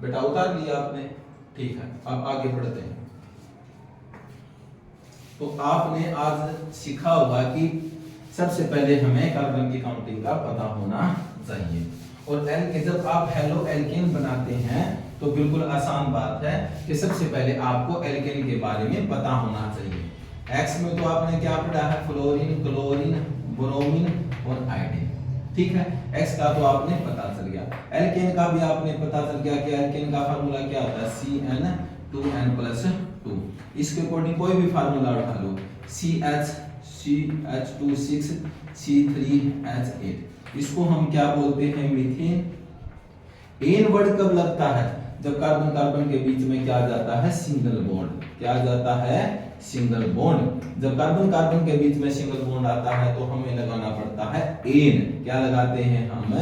बेटा उतार लिया आपने, ठीक है। अब आगे बढ़ते हैं। तो आपने आज सीखा होगा कि सबसे पहले हमें कार्बन की काउंटिंग का पता होना चाहिए। और जब आप हेलो एल्केन बनाते हैं तो बिल्कुल आसान बात है कि सबसे पहले आपको एल्केन के बारे में पता होना चाहिए। एक्स में तो आपने क्या पढ़ा है, फ्लोरीन, क्लोरीन, ब्रोमीन और आयोडीन, ठीक है। एक्स का तो आपने पता चल गया। एल्केन का भी आपने पता चल गया कि एल्केन का फार्मूला क्या होता है, CN2N+2। इसके अकॉर्डिंग कोई भी फार्मूला उठा लो, CH2 6 C3H8। इसको हम क्या बोलते हैं, मीथेन। एन वर्ड कब लगता है, जब कार्बन कार्बन के बीच में क्या जाता है, सिंगल बॉन्ड। क्या जाता है, सिंगल बॉन्ड। जब कार्बन कार्बन के बीच में सिंगल बॉन्ड आता है तो हमें लगाना पड़ता है एन। क्या लगाते हैं हम,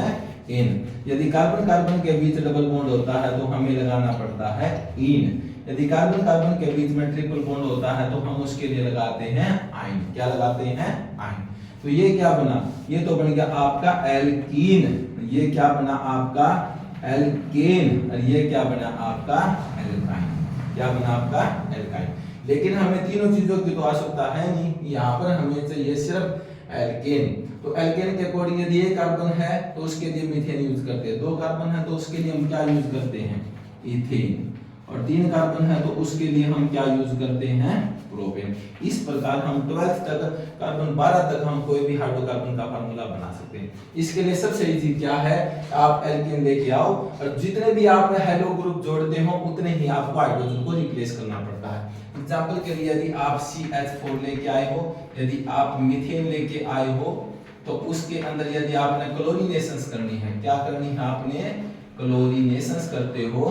एन। यदि कार्बन कार्बन के बीच डबल बॉन्ड होता है तो हमें लगाना पड़ता है इन। यदि कार्बन कार्बन के बीच में ट्रिपल बॉन्ड होता है तो हम उसके लिए लगाते हैं आइन। क्या लगाते हैं, आइन। तो ये क्या बना, ये तो बन गया आपका एल्कीन। ये क्या बना आपका एल्केन। और ये क्या बना आपका एल्काइन। क्या बना आपका एल्काइन। लेकिन हमें तीनों चीजों की तो आवश्यकता है नहीं, यहाँ पर हमें चाहिए सिर्फ एल्केन। तो एल्केन के अकॉर्डिंग यदि एक कार्बन है तो उसके लिए मीथेन यूज करते हैं, 2 कार्बन है तो उसके लिए हम क्या यूज करते हैं, इथेन। और 3 कार्बन है तो उसके लिए हम क्या यूज करते हैं, प्रोपेन। इस प्रकार हम 12th तक, कार्बन 12 तक हम कोई भी हाइड्रोकार्बन का फार्मूला बना सकते हैं। इसके लिए सबसे इजी क्या है, आप एल्केन लेके आओ और जितने भी आप हेलो ग्रुप जोड़ते हो उतने ही आपको हाइड्रोजन को रिप्लेस करना पड़ता है। एग्जांपल के लिए यदि आप CH4 लेके आए हो, यदि आप मीथेन लेके आए हो तो उसके अंदर यदि आपने क्लोरीनेशंस करनी है, क्या करनी है आपने, क्लोरीनेशंस करते हो,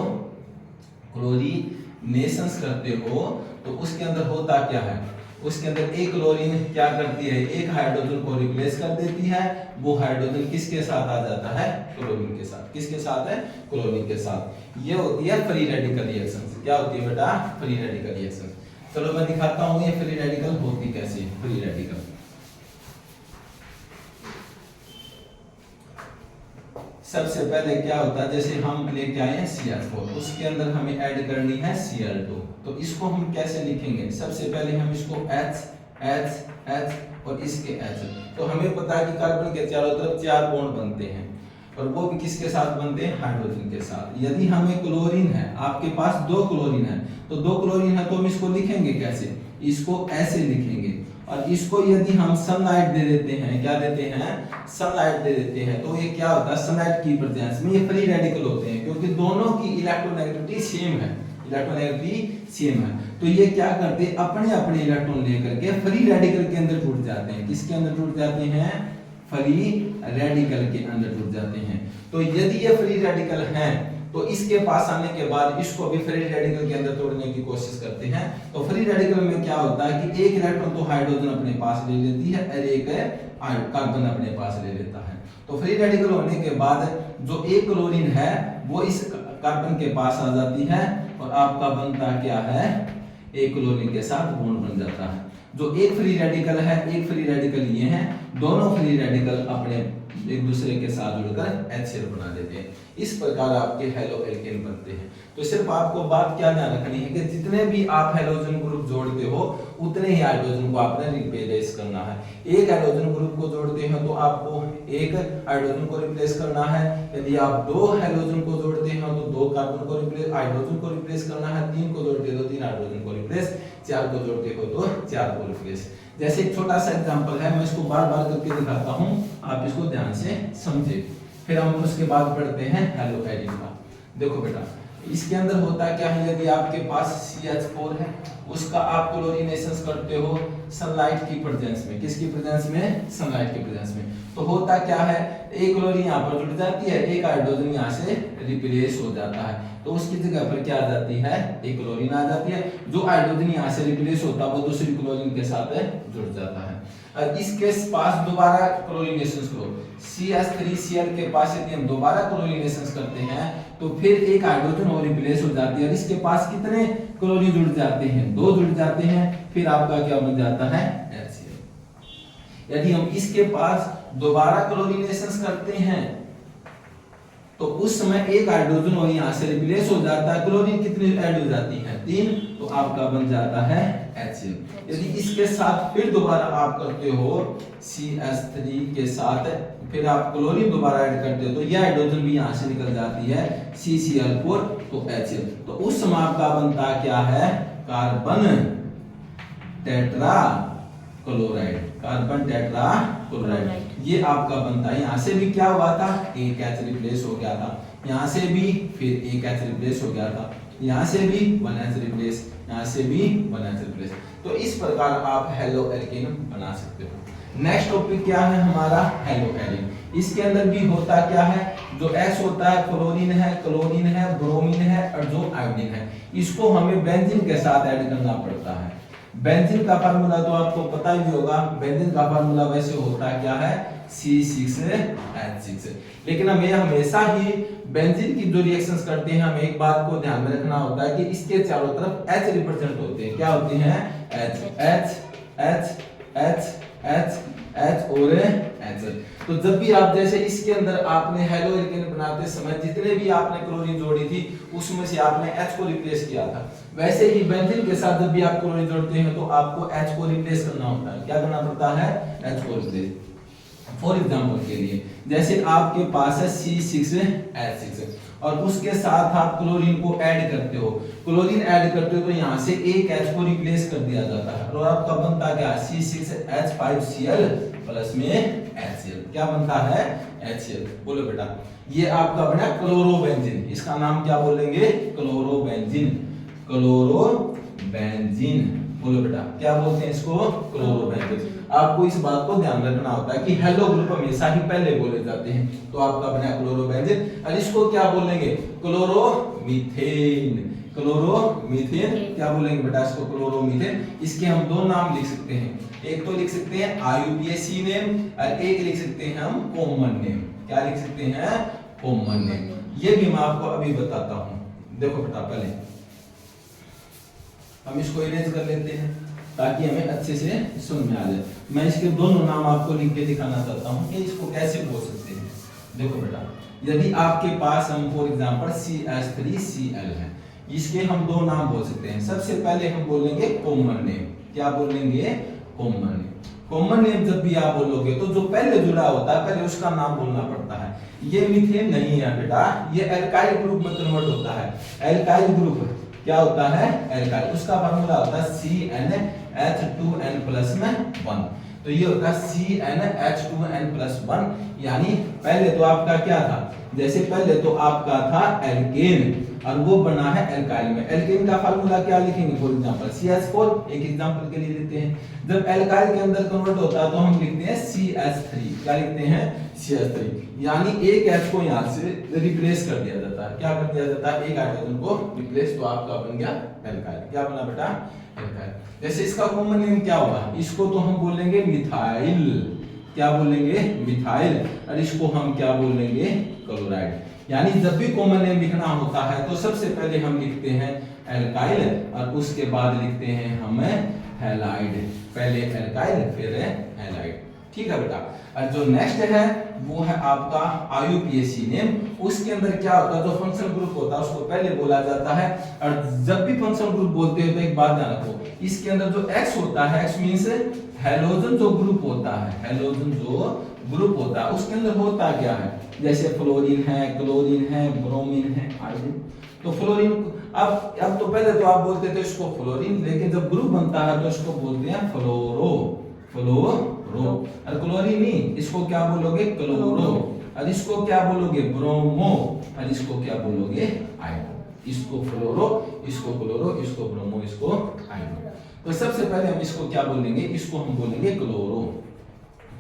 क्लोरीनेशंस करते हो तो उसके अंदर होता क्या है, उसके अंदर एक क्लोरीन क्या करती है, एक हाइड्रोजन को रिप्लेस कर देती है। वो हाइड्रोजन किसके साथ आ जाता है, क्लोरीन के साथ। किसके साथ है, क्लोरीन के साथ। ये होती है फ्री रेडिकल रिएक्शन। क्या होती है बेटा, फ्री रेडिकल रिएक्शन। चलो मैं दिखाता हूं ये फ्री रेडिकल होती कैसे है। फ्री रेडिकल सबसे पहले क्या होता है, जैसे हम लेके आए हैं CH4, उसके अंदर हमें ऐड करनी है Cl2। तो इसको हम कैसे लिखेंगे, सबसे पहले हम इसको H H H और इसके H। तो हमें पता है कि कार्बन के चारों तरफ 4 बॉन्ड बनते हैं और वो भी किसके साथ बनते हैं, हाइड्रोजन के साथ। यदि हमें क्लोरीन है, आपके पास 2 क्लोरीन है तो 2 क्लोरीन है तो हम इसको लिखेंगे कैसे, इसको ऐसे लिखेंगे। और इसको यदि हम सनलाइट दे देते हैं, क्या देते हैं, सनलाइट दे देते हैं, तो ये क्या होता है, सनलाइट की प्रेजेंस में ये फ्री रेडिकल होते हैं क्योंकि दोनों की इलेक्ट्रोनेगेटिविटी सेम है, इलेक्ट्रोनेगेटिविटी सेम है। तो ये क्या करते हैं, अपने अपने इलेक्ट्रॉन लेकर के फ्री रेडिकल के अंदर जुड़ जाते हैं। किसके अंदर जुड़ जाते हैं, फ्री रेडिकल के अंदर जुड़ जाते हैं। तो यदि ये फ्री रेडिकल हैं तो इसके पास आने के बाद इसको भी फ्री रेडिकल के अंदर तोड़ने की कोशिश करते हैं। तो फ्री रेडिकल में क्या होता है कि एक इलेक्ट्रॉन तो हाइड्रोजन अपने पास ले लेती है और एक कार्बन अपने पास ले लेता है। तो फ्री रेडिकल होने के बाद जो एक क्लोरीन है वो इस कार्बन के पास आ जाती है और आपका बनता क्या है, एक क्लोरीन के साथ बॉन्ड बन जाता है। जो एक फ्री रेडिकल है, एक फ्री रेडिकल ये है, दोनों फ्री रेडिकल अपने एक दूसरे के साथ जुड़कर HCl बना देते हैं। इस प्रकार आपके हेलो एल्केन बनते हैं। तो सिर्फ आपको बात क्या ध्यान रखनी है कि जितने भी आप हेलोजन ग्रुप जोड़ते हो उतने ही हाइड्रोजन को आपने रिप्लेस करना है। एक हाइड्रोजन ग्रुप को जोड़ते हैं तो आपको एक हाइड्रोजन को रिप्लेस करना है। यदि आप 2 हेलोजन को जोड़ते हैं तो 2 कार्बन को रिप्लेस, हाइड्रोजन को रिप्लेस करना है। 3 को जोड़ते हो तो 3 हाइड्रोजन को रिप्लेस, 4 को जोड़ते हो तो 4 को रिप्लेस। जैसे एक छोटा सा एग्जांपल है, मैं इसको बार बार करके दिखाता हूं, आप इसको ध्यान से समझे, फिर हम उसके बाद पढ़ते हैं हेलो एल्केन का। देखो बेटा इसके अंदर होता क्या है, यदि आपके पास CH4 है उसका आप क्लोरीनेशंस करते हो सनलाइट की प्रेजेंस में। किसकी प्रेजेंस में, सनलाइट की प्रेजेंस में। तो होता क्या है, एक क्लोरीन यहाँ पर जुड़ जाती है, एक हाइड्रोजन यहाँ से रिप्लेस हो जाता है, तो उसकी जगह पर क्या आ जाती है, एक क्लोरीन आ जाती है। जो हाइड्रोजन यहाँ से रिप्लेस होता है वो दूसरी क्लोरीन के साथ जुड़ जाता है। और इसके पास दोबारा क्लोरीनेशंस करो, CH3Cl के पास यदि हम दोबारा क्लोरीनेशंस करते हैं तो फिर एक हाइड्रोजन और रिप्लेस हो जाती है और इसके पास कितने क्लोरीन जुड़ जाते हैं, 2 जुड़ जाते हैं, फिर आपका क्या बन जाता है, HCl। यदि हम इसके पास दोबारा क्लोरीनेशंस करते हैं तो उस समय एक हाइड्रोजन वो यहाँ से रिप्लेस हो जाता है, क्लोरीन कितनी ऐड हो जाती है 3, तो आपका बन जाता है HCl। यदि इसके साथ फिर दोबारा आप करते हो CH3 के साथ फिर आप क्लोरीन दोबारा ऐड करते हो तो यह हाइड्रोजन भी यहाँ से निकल जाती है CCl4 तो HCl। तो उस समय आपका बनता क्या है carbon tetra chloride, carbon tetra chloride ये आपका बनता है। यहाँ से भी क्या हुआ था एक H रिप्लेस हो गया था, यहाँ से भी फिर एक H रिप्लेस हो गया था, यहाँ से भी 1H रिप्लेस, यहाँ से भी 1H रिप्लेस। तो इस प्रकार आप हेलो एल्केन बना सकते हो। नेक्स्ट टॉपिक क्या है हमारा हेलो एलिन। इसके अंदर भी होता क्या है, जो S होता है फ्लोरीन है, क्लोरीन है, ब्रोमीन है और जो आयोडीन है इसको हमें बेंजीन के साथ ऐड करना पड़ता है। बेंजीन का फार्मूला तो आपको पता ही होगा, बेंजीन का फार्मूला वैसे होता क्या है C6H6। लेकिन हमें हमेशा ही बेंजीन की जो रिएक्शंस करते हैं हमें एक बात को ध्यान में रखना होता है कि इसके चारों तरफ H रिप्रेजेंट होते हैं। क्या होते हैं H H H H H H और H। तो जब भी आप जैसे इसके अंदर आपने हेलो एल्केन बनाते समय जितने भी आपने क्लोरीन जोड़ी थी उसमें से आपने H को रिप्लेस किया था, वैसे ही बेंजीन के साथ जब भी आप क्लोरीन जोड़ते हैं तो आपको H को रिप्लेस करना होता है। क्या करना पड़ता है H को रिप्लेस। फॉर एग्जांपल के लिए जैसे आपके पास है C6H6 और उसके साथ आप क्लोरीन को ऐड करते हो, क्लोरीन ऐड करते हो तो यहाँ से एक H को रिप्लेस कर दिया जाता है और आपका बनता क्या है C6H5Cl प्लस में HCl। क्या बनता है HCl। बोलो बेटा ये आपका बना क्लोरोबेंजीन, इसका नाम क्या बोलेंगे क्लोरोबेंजीन, क्लोरोबेंजीन। बोलो बेटा क्या बोलते हैं इसको क्लोरोबेंजीन। आपको इस बात को ध्यान रखना होता है कि हेलो ग्रुप हमेशा ही पहले बोले जाते हैं, तो आपका बना क्लोरोबेंजीन और इसको क्या बोलेंगे क्लोरोमीथेन, क्लोरोमीथेन क्या बोलेंगे बेटा इसको क्लोरोमीथेन। इसके हम दो नाम लिख सकते हैं, एक तो लिख सकते हैं IUPAC नेम और एक लिख सकते हैं हम कॉमन नेम। क्या लिख सकते हैं कॉमन नेम। ये भी मैं आपको अभी बताता हूं। देखो बेटा पहले हम इसको इरेज कर लेते हैं ताकि हमें अच्छे से समझ में आ जाए। मैं इसके दोनों नाम आपको लिख के दिखाना चाहता हूं कि इसको कैसे बोल सकते हैं। देखो बेटा यदि आपके पास हम फॉर एग्जांपल CH3Cl है, इसके हम दो नाम बोल सकते हैं। सबसे पहले हम बोलेंगे कॉमन नेम। क्या बोलेंगे कॉमन नेम। कॉमन नेम जब भी आप बोलोगे तो जो पहले जुड़ा होता है पहले उसका नाम बोलना पड़ता है। ये मीथेन नहीं है बेटा, ये एल्काइल ग्रुप में कन्वर्ट होता है। एल्काइल ग्रुप क्या होता है एल्काइल, उसका फार्मूला होता है CnH2n प्लस में 1। तो ये होता है CnH2n प्लस 1, यानी पहले तो आपका क्या था, जैसे पहले तो आपका था एल्केन और वो बना है एल्काइल में। एल्केन का फार्मूला क्या लिखेंगे फॉर एग्जांपल CH4, एक एग्जांपल के लिए लेते हैं। जब एल्काइल के अंदर कन्वर्ट होता है तो हम लिखते हैं CH3। क्या लिखते हैं CH3, यानी एक H को यहाँ से रिप्लेस कर दिया जाता है। क्या कर दिया जाता है एक हाइड्रोजन को रिप्लेस, तो आपका बन गया एल्काइल। क्या बना बेटा एल्काइल। जैसे इसका कॉमन नेम क्या होगा, इसको तो हम बोलेंगे मिथाइल। क्या बोलेंगे मिथाइल और इसको हम क्या बोलेंगे क्लोराइड। यानी जब भी कॉमन नेम लिखना होता है तो सबसे पहले हम लिखते हैं एल्काइल और उसके बाद लिखते हैं हम हैलाइड। पहले एल्काइल फिर हैलाइड। ठीक है बेटा। और जो नेक्स्ट है वो है आपका IUPAC नेम। उसके अंदर क्या होता है, जो फंक्शनल ग्रुप होता है उसको पहले बोला जाता है। और जब भी फंक्शनल ग्रुप बोलते हैं तो एक बात ध्यान रखो, इसके अंदर जो X होता है, X मींस हैलोजन जो ग्रुप होता है, हैलोजन जो ग्रुप होता है उसके अंदर होता क्या है, जैसे फ्लोरीन है, क्लोरीन है, ब्रोमीन है, आयोडीन। तो फ्लोरीन अब तो पहले तो आप बोलते थे इसको फ्लोरीन, लेकिन जब ग्रुप बनता है तो इसको बोलते हैं फ्लोरो, फ्लोरो। और क्लोरीन नहीं, इसको क्या बोलोगे क्लोरो। और इसको क्या बोलोगे ब्रोमो। और इसको क्या बोलोगे आयोडो। इसको फ्लोरो, इसको क्लोरो, इसको ब्रोमो, इसको आयोडो। तो सबसे पहले हम इसको क्या बोलेंगे, इसको हम बोलेंगे क्लोरो।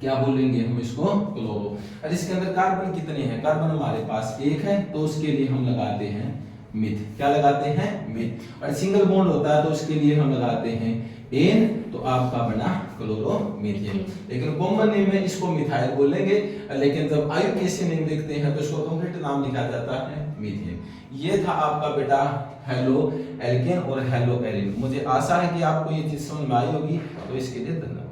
क्या बोलेंगे हम इसको क्लोरो। और इसके अंदर कार्बन कितने हैं, कार्बन हमारे पास एक है, तो उसके लिए हम लगाते हैं मिथ। क्या लगाते हैं मिथ। और सिंगल बॉन्ड होता है तो उसके लिए हम लगाते हैं एन, तो आपका बना क्लोरोमीथेन। लेकिन कॉमन नेम में इसको मिथाइल बोलेंगे, लेकिन जब IUPAC नेम लिखते हैं तो इसको कंप्लीट नाम लिखा जाता है मीथेन। ये था आपका बेटा हेलो एल्केन और हेलो एलिन। मुझे आशा है कि आपको ये चीज समझ में आई होगी। तो इसके लिए धन्यवाद।